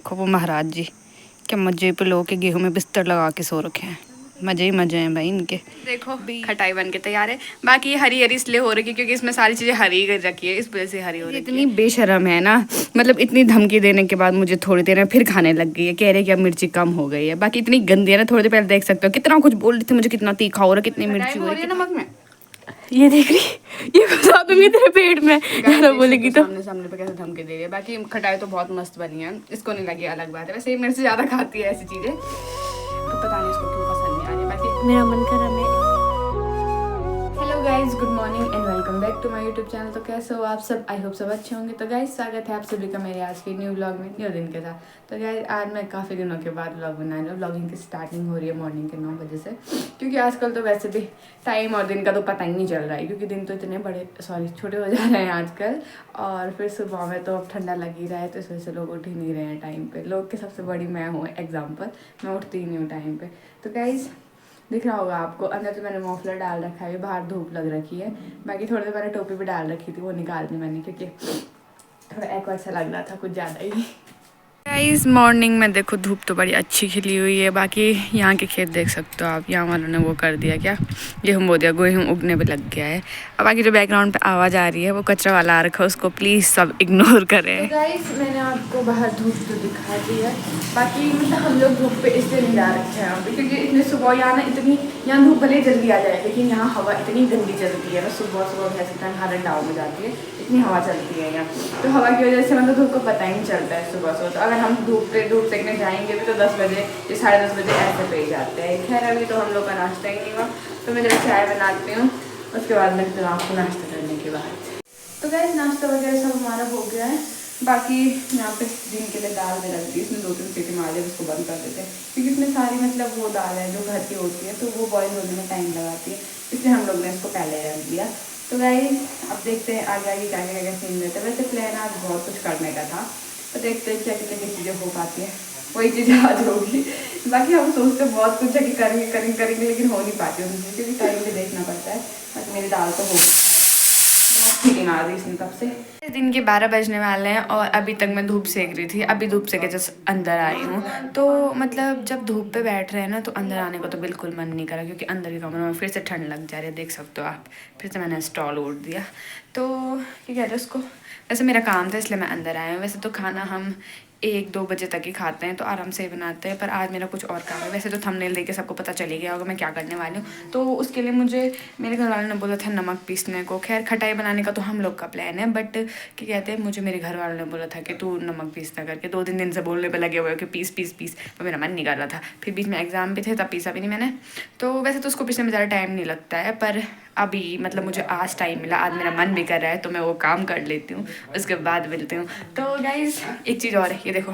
देखो वो महाराज जी क्या मजे पे लोग के गेहूं में बिस्तर लगा के सो रखे हैं। मजे ही मजे हैं भाई इनके। देखो खटाई बन के तैयार है। बाकी ये हरी हरी इसलिए हो रही है क्योंकि इसमें सारी चीजें हरी कर रखी है, इस वजह से हरी हो रही है। इतनी बेशरम है ना, मतलब इतनी धमकी देने के बाद मुझे थोड़ी देर में फिर खाने लग गई है। कह रहे कि अब मिर्ची कम हो गई है। बाकी इतनी गंदी है ना, थोड़ी देर पहले देख सकते हो कितना कुछ बोल रही थी मुझे, कितना तीखा हो रहा है, कितनी मिर्ची हो रही है नमक में। ये देख रही, ये घुसा दूंगी तेरे पेट में ज़्यादा बोलेगी तो। सामने सामने पे कैसे धमकी दे रही है। बाकी खटाई तो बहुत मस्त बनी है, इसको नहीं लगी अलग बात है। वैसे ही मेरे से ज़्यादा खाती है ऐसी चीज़ें, तो पता नहीं इसको क्यों पसंद नहीं आ रही। बाकी मेरा मन कर रहा है। Hello guys, good morning and welcome back to my YouTube channel. तो कैसे हो आप सब? आई होप सब अच्छे होंगे। तो गाइज स्वागत है आप सभी का मेरे आज के न्यू व्लॉग में, न्यू दिन के साथ। तो गाइज आज मैं काफ़ी दिनों के बाद व्लॉग बना रही हूँ। व्लॉगिंग की स्टार्टिंग हो रही है मॉर्निंग के 9 बजे से, क्योंकि आजकल तो वैसे भी टाइम और दिन का तो पता ही नहीं चल रहा है, क्योंकि दिन तो इतने छोटे हो जा रहे हैं आजकल। और फिर सुबह में तो अब ठंडा लग ही रहा है, तो इस वजह से लोग उठ ही नहीं रहे हैं टाइम पे। लोग के सबसे बड़ी मैं हूँ एग्जाम्पल, मैं उठती ही नहीं हूँ टाइम पे। तो गाइज दिख रहा होगा आपको, अंदर तो मैंने मफलर डाल रखा है, बाहर धूप लग रखी है। बाकी थोड़ी देर मैंने टोपी भी डाल रखी थी, वो निकाल दी मैंने क्योंकि थोड़ा एक्वर्ड सा लग रहा था कुछ ज़्यादा ही। गाइस मॉर्निंग में देखो धूप तो बड़ी अच्छी खिली हुई है। बाकी यहाँ के खेत देख सकते हो आप, यहाँ वालों ने वो कर दिया क्या, गेहूँ बो दिया, गेहूँ उगने पे लग गया है। अब बाकी जो बैकग्राउंड पे आवाज़ आ रही है वो कचरा वाला आ रखा है, उसको प्लीज़ सब इग्नोर करें। तो गाइस मैंने आपको बाहर धूप तो दिखा दी है। बाकी मतलब हम लोग धूप पे इसलिए नहीं जा रखे हैं यहाँ पे, क्योंकि इतनी सुबह यहाँ ना इतनी, यहाँ धूप भले जल्दी आ जाए लेकिन यहाँ हवा इतनी गंदी चलती है ना। सुबह सुबह भैंस टाइम हालत डाउन हो जाती है, इतनी हवा चलती है यहाँ। तो हवा की वजह से मतलब धूप को पता ही नहीं चलता है सुबह सुबह। तो अगर हम धूप सेकने जाएंगे भी तो 10 बजे या 10:30 बजे ऐसे पे ही जाते हैं। खैर अभी तो हम लोग का नाश्ता ही नहीं हुआ, तो मैं जब चाय बनाती हूँ उसके बाद मैं फिर आपको नाश्ता करने के बाद। तो गैस नाश्ता वगैरह सब हमारा हो गया है। बाकी यहाँ पे दिन के लिए दाल में रख दी, इसमें 2-3 सीटी मार दे, उसको बंद कर देते हैं, क्योंकि इसमें सारी मतलब वो दाल है जो घर की होती है, तो वो बॉयल होने में टाइम लगाती है, इसलिए हम लोग ने इसको पहले रख दिया। तो गाइस अब देखते हैं आगे आगे क्या क्या सीन रहता है। वैसे प्लान आज बहुत कुछ करने का था, तो देखते हैं क्या कितनी चीज़ें हो पाती है, वही चीज़ें आज होगी। बाकी हम सोचते बहुत कुछ है कि करेंगे लेकिन हो नहीं पाती उनसे, क्योंकि टाइम भी देखना पड़ता है। बाकी मेरी दाल तो हो ठीक आ रही इसमें तब से। दिन के 12 बजने वाले हैं और अभी तक मैं धूप सेक रही थी। अभी धूप सेके जस्ट अंदर आई हूँ। तो मतलब जब धूप पे बैठ रहे हैं ना, तो अंदर आने को तो बिल्कुल मन नहीं करा, क्योंकि अंदर के कमरे में फिर से ठंड लग जा रही है, देख सकते हो आप। फिर से मैंने स्टॉल ओढ़ दिया। तो क्या कहते हैं उसको, वैसे मेरा काम था इसलिए मैं अंदर आया हूँ। वैसे तो खाना हम 1-2 बजे तक ही खाते हैं, तो आराम से ही बनाते हैं, पर आज मेरा कुछ और काम है। वैसे तो थंबनेल देख के सबको पता चल ही गया होगा मैं क्या करने वाली हूँ। तो उसके लिए मुझे मेरे घर वालों ने बोला था नमक पीसने को। खैर खटाई बनाने का तो हम लोग का प्लान है, बट क्या कहते हैं, मुझे मेरे घर वालों ने बोला था कि तू नमक पीसना करके। 2-3 दिन से बोलने पे लगे हुए कि पीस पीस पीस, तो मेरा मन नहीं कर रहा था। फिर बीच में एग्जाम भी थे, तब पीसा भी नहीं मैंने। तो वैसे तो उसको पीसने में ज़्यादा टाइम नहीं लगता है, पर अभी मतलब मुझे आज टाइम मिला, आज मेरा मन भी कर रहा है, तो मैं वो काम कर लेती हूँ, उसके बाद मिलती हूँ। तो गाइज एक चीज़ और है, ये देखो,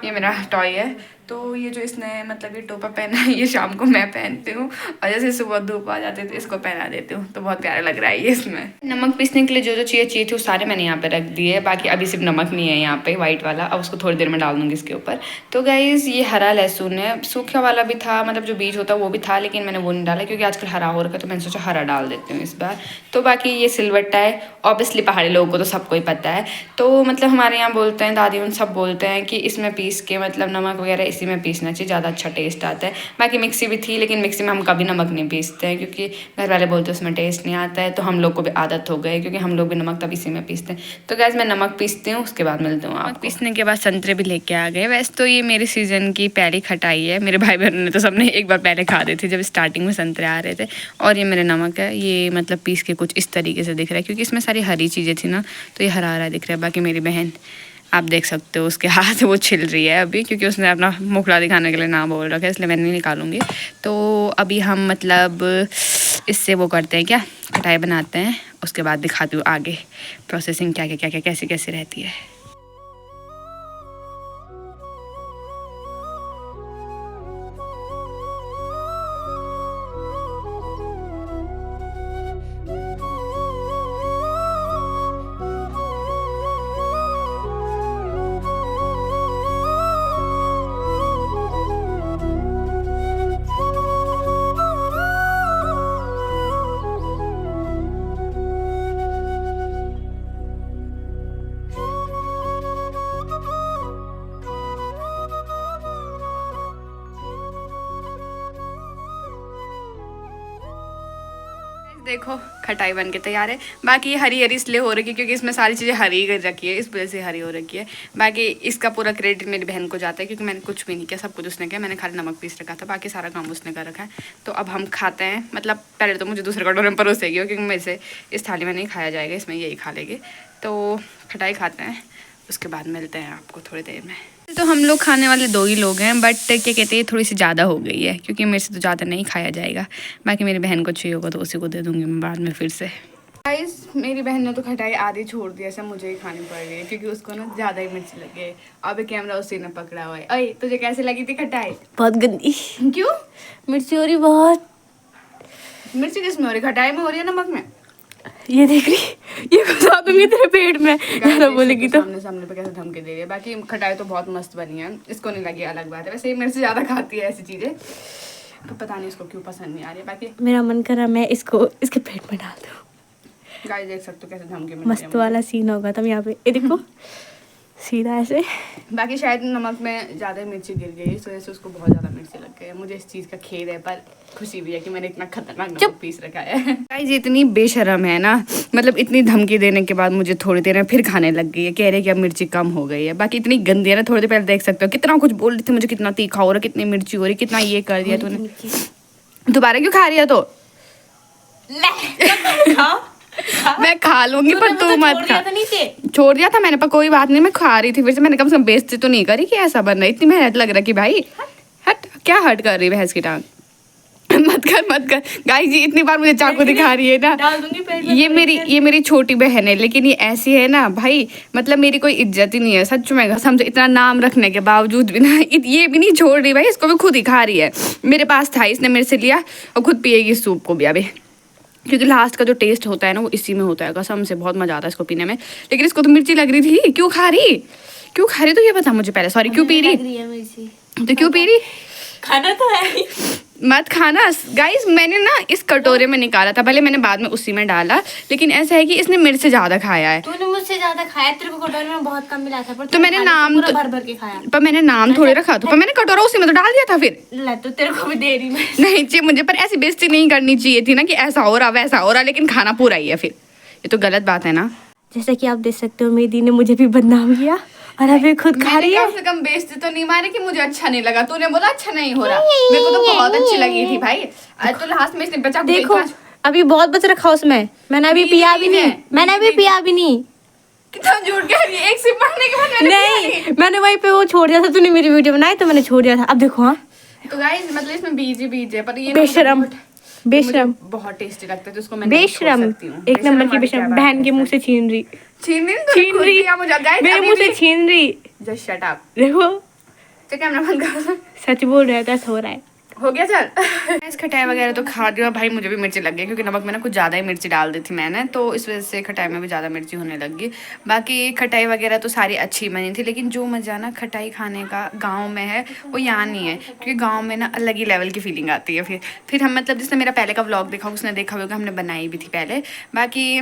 ये मेरा टॉय है। तो ये जो इसने मतलब ये टोपा पहना है, ये शाम को मैं पहनती हूँ, और जैसे सुबह धूप आ जाती है तो इसको पहना देती हूँ, तो बहुत प्यारा लग रहा है ये इसमें। नमक पीसने के लिए जो जो चीज़ें चाहिए थी वो सारे मैंने यहाँ पे रख दिए। बाकी अभी सिर्फ नमक नहीं है यहाँ पे वाइट वाला, अब उसको थोड़ी देर में डाल दूँगी इसके ऊपर। तो गाइज ये हरा लहसुन है, सूखा वाला भी था, मतलब जो बीज होता है वो भी था, लेकिन मैंने वो नहीं डाला क्योंकि आजकल हरा हो रखा है, तो मैंने सोचा हरा डाल देती हूँ इस बार। तो बाकी ये सिलवट्टा है, ऑब्वियसली पहाड़ी लोगों को तो सबको ही पता है। तो मतलब हमारे यहाँ बोलते हैं, दादी उन सब बोलते हैं कि इसमें पीस के मतलब नमक वगैरह इसी में पीसना चाहिए, ज़्यादा अच्छा टेस्ट आता है। बाकी मिक्सी भी थी, लेकिन मिक्सी में हम कभी नमक नहीं पीसते हैं, क्योंकि घर वाले बोलते हैं उसमें टेस्ट नहीं आता है। तो हम लोग को भी आदत हो गई, क्योंकि हम लोग भी नमक तब इसी में पीसते हैं। तो गैस मैं नमक पीसती हूँ, उसके बाद मिलती हूँ आपको। पीसने के बाद संतरे भी लेके आ गए। वैसे तो ये मेरे सीज़न की पहली खटाई है, मेरे भाई बहनों ने तो सबने एक बार पहले खा दी थी जब स्टार्टिंग में संतरे आ रहे थे। और ये मेरे नमक है, ये मतलब पीस के कुछ इस तरीके से दिख रहा है, क्योंकि इसमें सारी हरी चीज़ें थी ना, तो ये हरा हरा दिख रहा है। बाकी मेरी बहन आप देख सकते हो, उसके हाथ वो छिल रही है अभी, क्योंकि उसने अपना मुखड़ा दिखाने के लिए ना बोल रखा है, इसलिए मैं नहीं निकालूंगी। तो अभी हम मतलब इससे वो करते हैं, क्या खटाई बनाते हैं, उसके बाद दिखाती हूँ आगे प्रोसेसिंग क्या क्या कैसी कैसी रहती है। देखो खटाई बन के तैयार है। बाकी ये हरी हरी इसलिए हो रही है क्योंकि इसमें सारी चीज़ें हरी कर रखी है, इस वजह से हरी हो रखी है। बाकी इसका पूरा क्रेडिट मेरी बहन को जाता है क्योंकि मैंने कुछ भी नहीं किया, सब कुछ उसने किया। मैंने खाली नमक पीस रखा था, बाकी सारा काम उसने कर रखा है। तो अब हम खाते हैं। मतलब पहले तो मुझे दूसरे कटोरे में परोसेगी क्योंकि मेरे से इस थाली में नहीं खाया जाएगा, इसमें यही खा लेंगे। तो खटाई खाते हैं, उसके बाद मिलते हैं आपको थोड़ी देर में। तो हम लोग खाने वाले 2 ही लोग हैं, बट क्या कहते हैं थोड़ी सी ज़्यादा हो गई है क्योंकि मेरे से तो ज़्यादा नहीं खाया जाएगा। बाकी मेरी बहन को चाहिए होगा तो उसी को दे दूँगी मैं बाद में फिर से। गाइस मेरी बहन ने तो खटाई आधी छोड़ दी, ऐसा मुझे ही खानी पड़ रही है क्योंकि उसको ना ज़्यादा ही मिर्च लगे। अब कैमरा उसी ने पकड़ा हुआ है। अरे तुझे कैसे लगी थी खटाई? बहुत गंदी। क्यों? मिर्ची हो रही बहुत। मिर्ची किस में हो रही? खटाई में हो रही है, नमक में? ये देख रही, ये घुसा दूंगी तेरे पेट में ज़्यादा बोलेगी तो। सामने पे कैसे धमकी दे रही है। बाकी खटाई तो बहुत मस्त बनी है, इसको नहीं लगी अलग बात है। वैसे ही मेरे से ज़्यादा खाती है ऐसी चीज़ें, तो पता नहीं इसको क्यों पसंद नहीं आ रही है। बाकी मेरा मन कर रहा मैं इसको इसके पेट में डाल दूँ। गाइस देख सकते हो कैसे धमकी मिल रही है मस्त वाला सीन होगा तब यहाँ पे। ये देखो सीधा ऐसे। बाकी शायद नमक में ज़्यादा मिर्ची गिर गई, इस वजह से उसको बहुत ज़्यादा मिर्ची लग गई। मुझे इस चीज़ का खेद है, पर खुशी भी है कि मैंने इतना खतरनाक नमक पीस रखा है। गाइस इतनी बेशर्म है ना, मतलब इतनी धमकी देने के बाद मुझे थोड़ी देर में फिर खाने लग गई है। कह रहे कि अब मिर्ची कम हो गई है। बाकी इतनी गंदी है ना, थोड़ी देर पहले देख सकते हो कितना कुछ बोल रही थी मुझे, कितना तीखा हो रहा है, कितनी मिर्ची हो रही, कितना ये कर दिया तूने। दोबारा क्यों खा रही है? तो मैं खा लूंगी पर तू मत खा। छोड़ दिया था मैंने, पर कोई बात नहीं, मैं खा रही थी फिर से। मैंने कम से कम बेइज्जती तो नहीं करी कि ऐसा बन रहा है। इतनी मेहनत लग रहा है कि भाई हट, क्या हट कर रही है भैंस की टांग? मत कर गाइस, जी इतनी बार मुझे चाकू दिखा रही है ना। ये मेरी छोटी बहन है, लेकिन ये ऐसी है ना भाई, मतलब मेरी कोई इज्जत ही नहीं है सच में। समझो इतना नाम रखने के बावजूद भी ना ये भी नहीं छोड़ रही भाई, इसको भी खुद ही खा रही है। मेरे पास था, इसने मेरे से लिया और खुद पिएगी सूप को भी अभी, क्योंकि लास्ट का जो टेस्ट होता है ना वो इसी में होता है। कसम से बहुत मजा आता है इसको पीने में। लेकिन इसको तो मिर्ची लग रही थी। क्यों खा रही तो ये बता मुझे पहले। सॉरी, क्यों पी रही? तो क्यों पी रही? खाना तो है मत खाना। गाइस मैंने ना इस कटोरे में निकाला था, पहले मैंने बाद में उसी में डाला, लेकिन ऐसा है कि इसने मेरे से ज्यादा खाया है। तूने मुझसे ज्यादा खाया, तेरे को कटोरे में बहुत कम मिला था, पर तो मैंने नाम भर भर के खाया। पर मैंने नाम थोड़ी रखा था, पर मैंने कटोरा उसी में तो डाल दिया था फिर। ला तो तेरे को भी दे रही मैं। नहीं चाहिए मुझे, पर ऐसी बेइज्जती नहीं करनी चाहिए थी ना कि ऐसा हो रहा वैसा हो रहा, लेकिन खाना पूरा ही है फिर। ये तो गलत बात है ना। जैसा कि आप देख सकते हो मेरी दी ने मुझे भी बदनाम किया और अभी खुद खा रही है। कम से कम बेइज्जती तो नहीं मारे कि मुझे अच्छा नहीं लगा। तूने बोला अच्छा नहीं हो रहा, मेरे को तो बहुत अच्छी लगी थी भाई। आज तो लास्ट में इसने बचा। देखो अभी बहुत बच रखा उसमें, मैंने अभी पिया भी नहीं। कितना झूठ कह रही है। एक सिप मारने के बाद नहीं, मैंने वहीं पे वो छोड़ दिया था। तूने मेरी वीडियो बनाई तो मैंने छोड़ दिया था। अब देखो हाँ, तो गाइस मतलब इसमें बीज है, पर ये बेशरम बहुत टेस्टी लगता है, तो उसको मैं बेशरम एक नंबर की बेशरम। बहन के मुंह से छीन रही मेरे मुंह से छीन रही। Just shut up. देखो तो कैमरा बंद कर। सच बोल रहा है तो ऐसा हो रहा है। हो गया चल। इस खटाई वगैरह तो खा दिया भाई। मुझे भी मिर्ची लग गई क्योंकि नमक में ना कुछ ज़्यादा ही मिर्ची डाल दी थी मैंने, तो इस वजह से खटाई में भी ज़्यादा मिर्ची होने लग गई। बाकी खटाई वगैरह तो सारी अच्छी बनी थी, लेकिन जो मज़ा ना खटाई खाने का गाँव में है वो यहाँ नहीं है, क्योंकि गाँव में ना अलग ही लेवल की फीलिंग आती है। फिर हम मतलब जिसने मेरा पहले का व्लॉग देखा उसने देखा होगा, हमने बनाई भी थी पहले। बाकी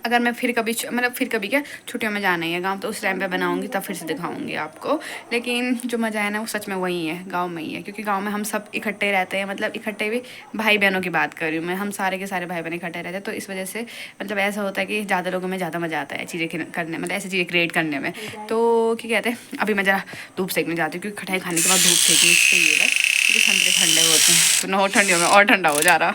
अगर मैं फिर कभी क्या छुट्टियों में जाना ही है गांव, तो उस टाइम पे बनाऊंगी तब फिर से दिखाऊंगी आपको। लेकिन जो मज़ा है ना वो सच में वही है, गांव में ही है, क्योंकि गांव में हम सब इकट्ठे रहते हैं। मतलब इकट्ठे भी भाई बहनों की बात कर रही हूँ मैं, हम सारे के सारे भाई बहन इकट्ठे रहते हैं। तो इस वजह से मतलब ऐसा होता है कि ज़्यादा लोगों में ज़्यादा मज़ा आता है चीज़ें करने, मतलब ऐसी चीज़ें क्रिएट करने में। तो क्या कहते हैं, अभी मैं ज़रा धूप सेकने जाती हूँ, क्योंकि खटाई खाने के बाद धूप सेकनी चाहिए बस, क्योंकि संतरे ठंडे होते हैं। तो ना ठंडियों में और ठंडा हो जा रहा।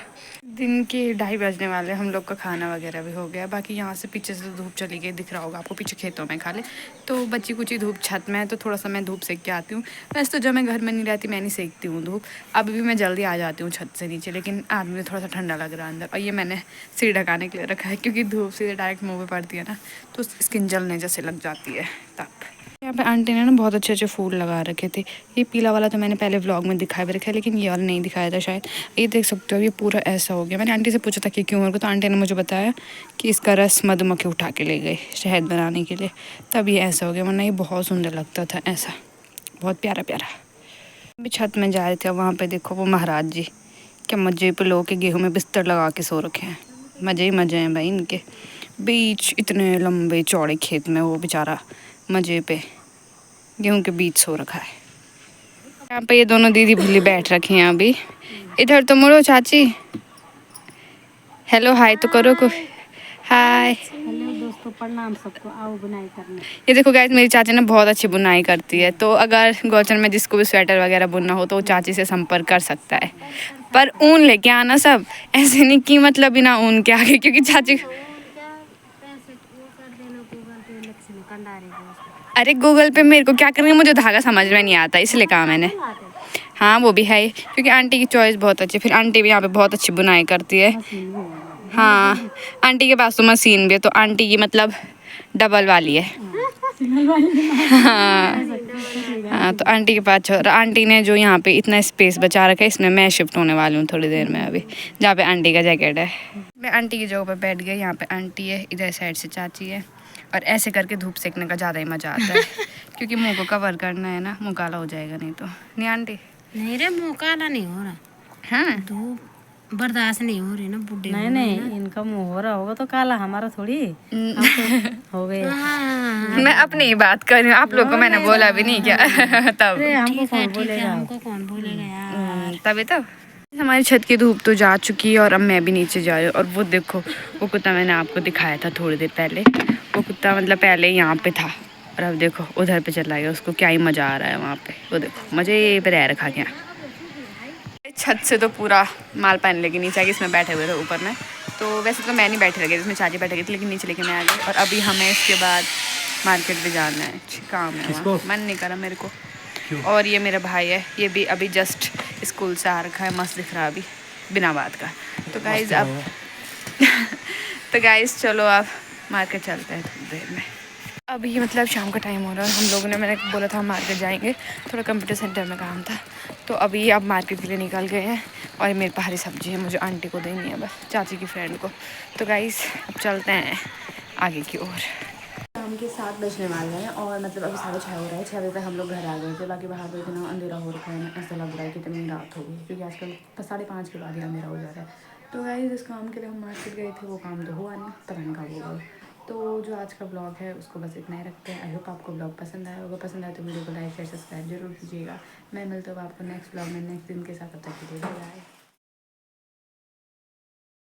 दिन के 2:30 बजने वाले, हम लोग का खाना वगैरह भी हो गया। बाकी यहाँ से पीछे से धूप चली गई, दिख रहा होगा आपको पीछे खेतों में खाले। तो बच्ची कुची धूप छत में है, तो थोड़ा सा मैं धूप सेक के आती हूँ। वैसे तो जब मैं घर में नहीं रहती मैं नहीं सेकती हूँ धूप। अभी भी मैं जल्दी आ जाती हूँ छत से नीचे, लेकिन आज मुझे थोड़ा सा ठंडा लग रहा है अंदर। और ये मैंने सिर ढकाने के लिए रखा है, क्योंकि धूप सीधे डायरेक्ट मुँह पर पड़ती है ना, तो स्किन जलने जैसे लग जाती है तब। यहाँ पे आंटी ने ना बहुत अच्छे अच्छे फूल लगा रखे थे। ये पीला वाला तो मैंने पहले व्लॉग में दिखाया भी रखा है, लेकिन ये वाला नहीं दिखाया था शायद। ये देख सकते हो ये पूरा ऐसा हो गया। मैंने आंटी से पूछा था कि क्यों हो गया, तो आंटी ने मुझे बताया कि इसका रस मधुमक्खी उठा के ले गई शहद बनाने के लिए, तब ये ऐसा हो गया। वरना ये बहुत सुंदर लगता था ऐसा, बहुत प्यारा प्यारा। अभी छत में जा रहे थे, वहाँ पर देखो वो महाराज जी क्या मजे पे लोगों के गेहूँ में बिस्तर लगा के सो रखे हैं। मज़े ही मज़े हैं भाई इनके। बीच इतने लंबे चौड़े खेत में वो बेचारा मज़े पे गेहूं के बीच सो रखा है। यहाँ पे ये दोनों दीदी भूली बैठ रखी हैं अभी। इधर तो मुड़ो चाची, हेलो हाय तो करो को हाय। हेलो दोस्तों, प्रणाम सबको। आओ बुनाई करने। ये देखो गाइस, मेरी चाची ना बहुत अच्छी बुनाई करती है, तो अगर गौचर में जिसको भी स्वेटर वगैरह बुनना हो तो वो चाची से संपर्क कर सकता है। पर ऊन लेके आना सब, ऐसे नहीं कि मतलब बिना ऊन के आगे, क्योंकि चाची अरे गूगल पे मेरे को क्या करेंगे, मुझे धागा समझ में नहीं आता इसलिए कहा मैंने। हाँ वो भी है ही, क्योंकि आंटी की चॉइस बहुत अच्छी, फिर आंटी भी यहाँ पे बहुत अच्छी बुनाई करती है। हाँ आंटी के पास तो मशीन भी है, तो आंटी की मतलब डबल वाली है। हाँ हाँ, तो आंटी के पास और आंटी ने जो यहाँ पे इतना स्पेस बचा रखा है, इसमें मैं शिफ्ट होने वाली हूँ थोड़ी देर में अभी, जहाँ पे आंटी का जैकेट है। मैं आंटी की जगह पर बैठ गई, यहाँ पे आंटी है, इधर साइड से चाची है, और ऐसे करके धूप सेकने का ज़्यादा ही मज़ा आता है क्योंकि मुंह को कवर करना है ना, मुँह काला हो जाएगा नहीं तो। नहीं आंटी? नहीं रे, मुँह काला नहीं हो रहा। हाँ धूप बर्दाश्त नहीं हो रही ना बुढ़े। नहीं नहीं, इनका मुंह हो रहा होगा तो काला, हमारा थोड़ी हो गए। मैं अपनी ही बात कर रही हूँ, आप लोग को मैंने बोला भी नहीं क्या तब हमको कौन बोलेगा, हमको कौन बोलेगा यार। तभी तब हमारी छत की धूप तो जा चुकी है और अब मैं भी नीचे जा रही हूँ। और वो देखो, वो कुत्ता मैंने आपको दिखाया था थोड़ी देर पहले, वो कुत्ता मतलब पहले यहाँ पे था और अब देखो उधर पे चला गया, उसको क्या ही मज़ा आ रहा है वहाँ पे। वो देखो मज़े पे रह रखा गया। छत से तो पूरा माल पहन लेके नीचे आके इसमें बैठे हुए थे ऊपर में, तो वैसे तो मैं नहीं बैठी रही, इसमें चाची बैठे गई थी, लेकिन नीचे लेके मैं आ गई। और अभी हमें इसके बाद मार्केट भी जाना है, काम है वहाँ, मन नहीं करा मेरे को। और ये मेरा भाई है, ये भी अभी जस्ट स्कूल से आ रखा है, मस्त दिख रहा है अभी बिना बात का। तो गाइज अब तो गाइज चलो अब मार्केट चलते हैं थोड़ी देर में। अभी मतलब शाम का टाइम हो रहा है, हम लोगों ने, मैंने बोला था मार्केट जाएंगे, थोड़ा कंप्यूटर सेंटर में काम था, तो अभी अब मार्केट के लिए निकल गए हैं। और मेरे पास हरी सब्जी है, मुझे आंटी को देनी है बस, चाची की फ्रेंड को। तो गाइस अब चलते हैं आगे की ओर। शाम के 7 बजने वाले हैं और मतलब अभी 6:30 हो रहा है, 6 बजे तक हम लोग घर आ गए थे। बाकी बाहर तो इतना अंधेरा हो रखा है, ऐसा लग रहा है कि इतनी रात हो गई, क्योंकि आजकल 5:30 के बाद ही अंधेरा हो जा रहा है। तो गाइस जिस काम के लिए हम मार्केट गए थे वो काम तो हुआ नहीं, पता नहीं कब होगा। तो जो आज का ब्लॉग है उसको बस इतना ही रखते हैं। आई होप आपको ब्लॉग पसंद आया होगा, पसंद आए तो वीडियो को लाइक शेयर सब्सक्राइब जरूर कीजिएगा। मैं मिलता हूँ आपको नेक्स्ट ब्लॉग में नेक्स्ट दिन के साथ, तब तक के लिए बाय।